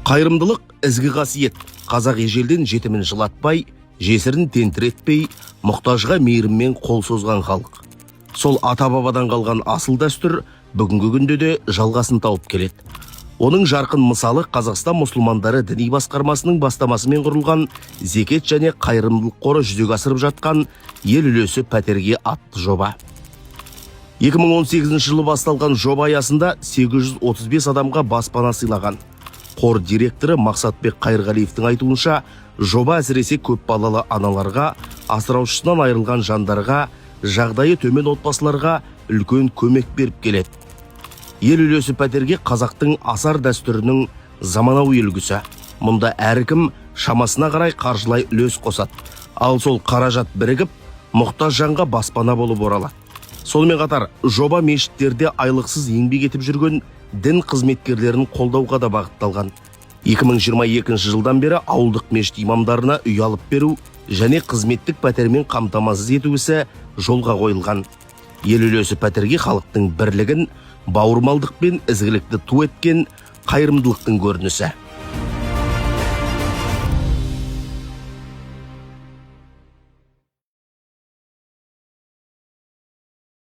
Қайырымдылық ізгі қасиет. Қазақ ежелден жетімін жылатпай, жесірін тентіретпей, мұқтажға мейіріммен қол созған халық. Сол ата-бабадан қалған асыл дәстүр бүгінгі күнде де жалғасын тауып келеді. Оның жарқын мысалы Қазақстан мұсылмандары діни басқармасының бастамасымен құрылған зекет және қайырымдылық қоры жүзеге асырып жатқан ел үлесі пәтерге атты жоба. 2018 жылы басталған жоба аясында 835 адамға баспана сыйлаған. Қор директоры Мақсатбек Қайырғалиевтің айтуынша, жоба әсіресе көп балалы аналарға, асыраушысынан айырылған жандарға, жағдайы төмен отбасыларға үлкен көмек беріп келеді. Ел үлесі пәтерге қазақтың асар дәстүрінің заманауи үлгісі. Мұнда әркім шамасына қарай қаржылай үлес қосады. Ал сол қаражат бірігіп, мұқтаж жанға баспана болып оралады. Сонымен қатар, жоба мешіттерде айлықсыз еңбек етіп жүрген дін қызметкерлерін қолдауға да бағытталған. 2022 жылдан бері ауылдық мешіт имамдарына үй алып беру және қызметтік пәтермен қамтамасыз ету ісі жолға қойылған. Ел үлесі пәтерге халықтың бірлігін, бауырмалдық пен ізгілікті ту еткен қайырымдылықтың көрінісі.